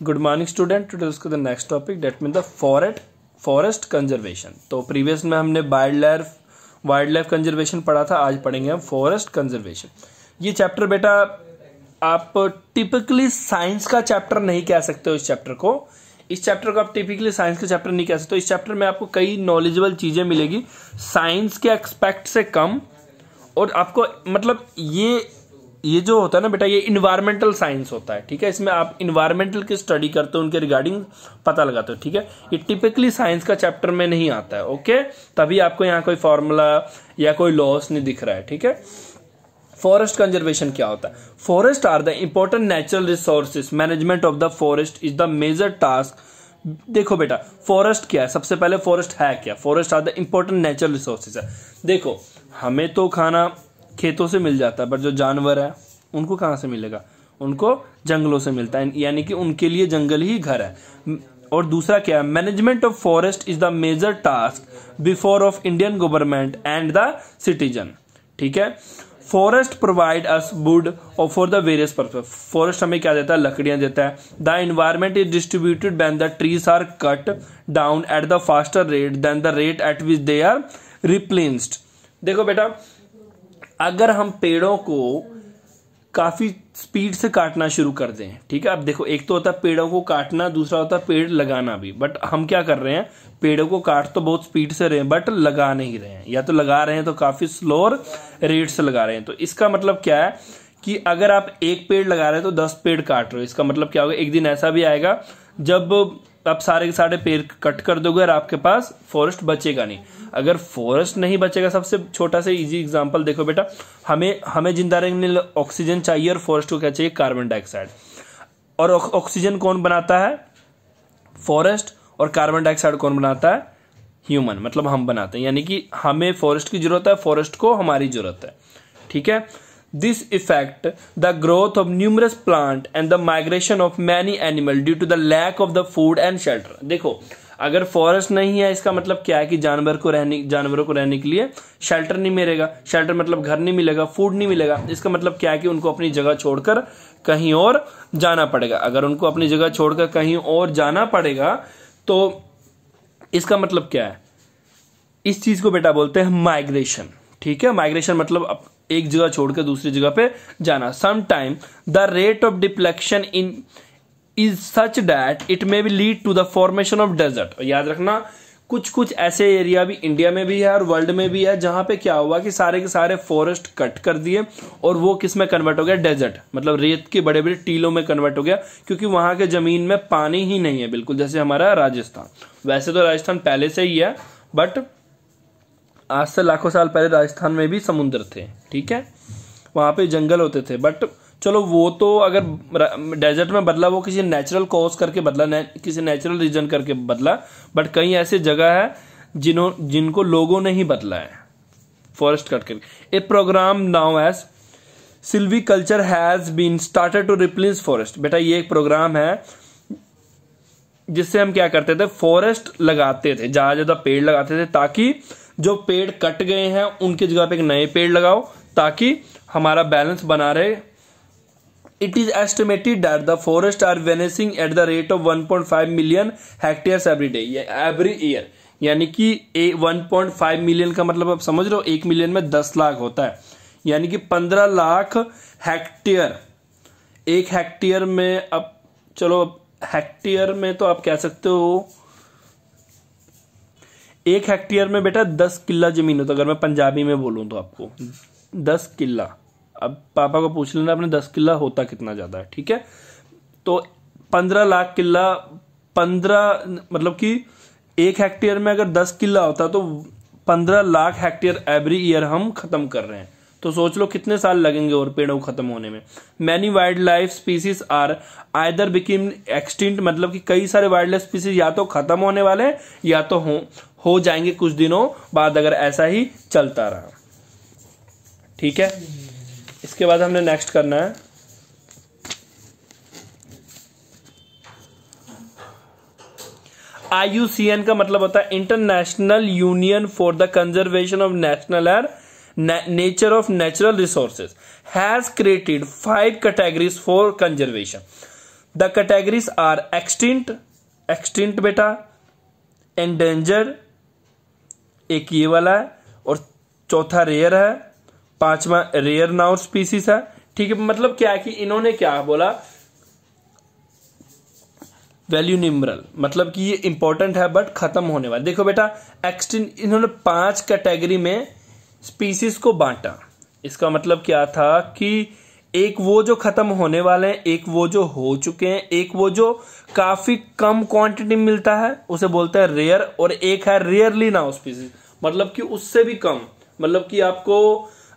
Good morning student, today discuss the next topic that mean the forest conservation. तो previous में हमने wild life conservation पढ़ा था, आज पढ़ेंगे हम फॉरेस्ट कंजर्वेशन। ये चैप्टर बेटा आप टिपिकली साइंस का चैप्टर नहीं कह सकते हो। इस चैप्टर को आप टिपिकली साइंस का चैप्टर नहीं कह सकते। इस चैप्टर में आपको कई नॉलेजेबल चीजें मिलेगी साइंस के एक्सपेक्ट से कम, और आपको मतलब ये जो होता है ना बेटा, ये इन्वायरमेंटल साइंस होता है। ठीक है, इसमें आप इन्वायरमेंटल की स्टडी करते हो, उनके रिगार्डिंग पता लगाते हो। ठीक है, ये टिपिकली साइंस का चैप्टर में नहीं आता है। ओके, तभी आपको यहाँ कोई फॉर्मूला या कोई लॉस नहीं दिख रहा है। ठीक है, फॉरेस्ट कंजर्वेशन क्या होता है? Forest are the important natural resources, management of the forest is the major task. देखो बेटा, फॉरेस्ट क्या है? सबसे पहले फॉरेस्ट है क्या? Forest are the important natural resources है। देखो, हमें तो खाना खेतों से मिल जाता है, पर जो जानवर है उनको कहाँ से मिलेगा? उनको जंगलों से मिलता है, यानी कि उनके लिए जंगल ही घर है। और दूसरा क्या है? Management of forest is the major task before of Indian government and the citizen. ठीक है, फॉरेस्ट प्रोवाइड अस वुड और for the various purpose. Forest हमें क्या देता है? लकड़ियां देता है। The environment is distributed when the trees are cut down at the faster rate than the rate at which they are replaced. देखो बेटा, अगर हम पेड़ों को काफी स्पीड से काटना शुरू कर दें, ठीक है, अब देखो, एक तो होता है पेड़ों को काटना, दूसरा होता है पेड़ लगाना भी। बट हम क्या कर रहे हैं? पेड़ों को काट तो बहुत स्पीड से रहे हैं, बट लगा नहीं रहे हैं, या तो लगा रहे हैं तो काफी स्लोअर रेट से लगा रहे हैं। तो इसका मतलब क्या है कि अगर आप एक पेड़ लगा रहे हैं तो 10 पेड़ काट रहे हो। इसका मतलब क्या होगा? एक दिन ऐसा भी आएगा जब आप सारे के सारे पेड़ कट कर दोगे और आपके पास फॉरेस्ट बचेगा नहीं। अगर फॉरेस्ट नहीं बचेगा, सबसे छोटा सा इजी एग्जांपल देखो बेटा, हमें जिंदा रहने के लिए ऑक्सीजन चाहिए, और फॉरेस्ट को क्या चाहिए? Carbon dioxide. और ऑक्सीजन कौन बनाता है? फॉरेस्ट। और कार्बन डाइऑक्साइड कौन बनाता है? ह्यूमन, मतलब हम बनाते हैं। यानी कि हमें फॉरेस्ट की जरूरत है, फॉरेस्ट को हमारी जरूरत है। ठीक है, This affect the growth of numerous plant and the migration of many animal due to the lack of the food and shelter। देखो, अगर फॉरेस्ट नहीं है, इसका मतलब क्या है कि जानवरों को रहने के लिए शेल्टर नहीं मिलेगा। शेल्टर मतलब घर नहीं मिलेगा, फूड नहीं मिलेगा। इसका मतलब क्या है कि उनको अपनी जगह छोड़कर कहीं और जाना पड़ेगा। अगर उनको अपनी जगह छोड़कर कहीं और जाना पड़ेगा तो इसका मतलब क्या है? इस चीज को बेटा बोलते हैं माइग्रेशन। ठीक है, माइग्रेशन मतलब एक जगह छोड़कर दूसरी जगह पे जाना। Sometime the rate of depletion in is such that it may be lead to the formation of desert. याद रखना, कुछ ऐसे एरिया भी इंडिया में भी है और वर्ल्ड में भी है जहां पे क्या हुआ कि सारे के सारे फॉरेस्ट कट कर दिए और वो किस में कन्वर्ट हो गया? डेजर्ट, मतलब रेत के बड़े बड़े टीलों में कन्वर्ट हो गया, क्योंकि वहां के जमीन में पानी ही नहीं है, बिल्कुल जैसे हमारा राजस्थान। वैसे तो राजस्थान पहले से ही है, बट आज से लाखों साल पहले राजस्थान में भी समुद्र थे। ठीक है, वहां पे जंगल होते थे, बट चलो वो तो अगर डेजर्ट में बदला वो किसी नेचुरल कॉज करके बदला, किसी नेचुरल रीजन करके बदला, बट कई ऐसी जगह है जिनको लोगों ने ही बदला है फॉरेस्ट कट करके। A program now as silviculture has been started to replace forest. बेटा, ये एक प्रोग्राम है जिससे हम क्या करते थे? फॉरेस्ट लगाते थे, ज्यादा पेड़ लगाते थे, ताकि जो पेड़ कट गए हैं उनकी जगह पे एक नए पेड़ लगाओ, ताकि हमारा बैलेंस बना रहे। It is estimated that the forest are vanishing at the rate of 1.5 million hectares every year. यानी कि 1.5 मिलियन का मतलब आप समझ रहे हो, 1 मिलियन में 10 लाख होता है, यानी कि 15 लाख हेक्टेयर। एक हेक्टेयर में, अब चलो हेक्टेयर में तो आप कह सकते हो, एक हेक्टेयर में बेटा 10 किल्ला जमीन होता है। अगर मैं पंजाबी में बोलूं तो आपको 10 किल्ला, अब पापा को पूछ लेना अपने 10 किल्ला होता कितना ज्यादा है। ठीक है, तो 15 लाख किल्ला, 15 मतलब कि एक हेक्टेयर में अगर 10 किल्ला होता तो 15 लाख हेक्टेयर एवरी ईयर हम खत्म कर रहे हैं। तो सोच लो कितने साल लगेंगे और पेड़ों को खत्म होने में। Many wild life species are either become extinct, मतलब कि कई सारे वाइल्ड लाइफ स्पीसीज या तो खत्म होने वाले या तो हो जाएंगे कुछ दिनों बाद, अगर ऐसा ही चलता रहा। ठीक है, इसके बाद हमने नेक्स्ट करना है IUCN का मतलब होता है international union for the conservation of nature of natural resources has created 5 categories for conservation. The categories are extinct, extinct बेटा, एंडेंजर एक ये वाला है, और चौथा रेयर है, पांचवा रेयर नाउ स्पीसीज है। ठीक है, मतलब क्या है कि इन्होंने क्या बोला, वैल्यू न्यूमरल, मतलब कि ये इंपॉर्टेंट है बट खत्म होने वाला। देखो बेटा एक्सटिंक्ट, इन्होंने 5 कैटेगरी में स्पीसीज को बांटा। इसका मतलब क्या था कि एक वो जो खत्म होने वाले हैं, एक वो जो हो चुके हैं, एक वो जो काफी कम क्वांटिटी मिलता है उसे बोलते हैं रेयर, और एक है रेयरली नाउ स्पीसीज, मतलब कि उससे भी कम, मतलब कि आपको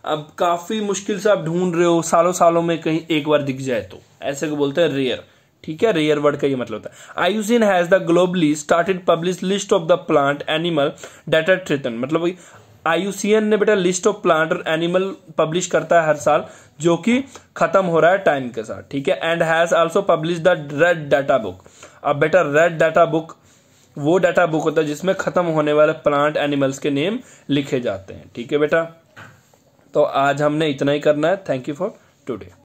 अब काफी मुश्किल से आप ढूंढ रहे हो, सालों सालों में कहीं एक बार दिख जाए, तो ऐसे को बोलते हैं रेयर। ठीक है, रेयर वर्ड का ये मतलब होता है। IUCN has the globally started publish list of the plant animal data threaten, मतलब IUCN ने बेटा लिस्ट ऑफ प्लांट और एनिमल पब्लिश करता है हर साल, जो कि खत्म हो रहा है टाइम के साथ। ठीक है, and has also publish the red data book. अब बेटा रेड डाटा बुक वो डाटा बुक होता है जिसमें खत्म होने वाले प्लांट एनिमल्स के नेम लिखे जाते हैं। ठीक है बेटा, तो आज हमने इतना ही करना है। Thank you for today.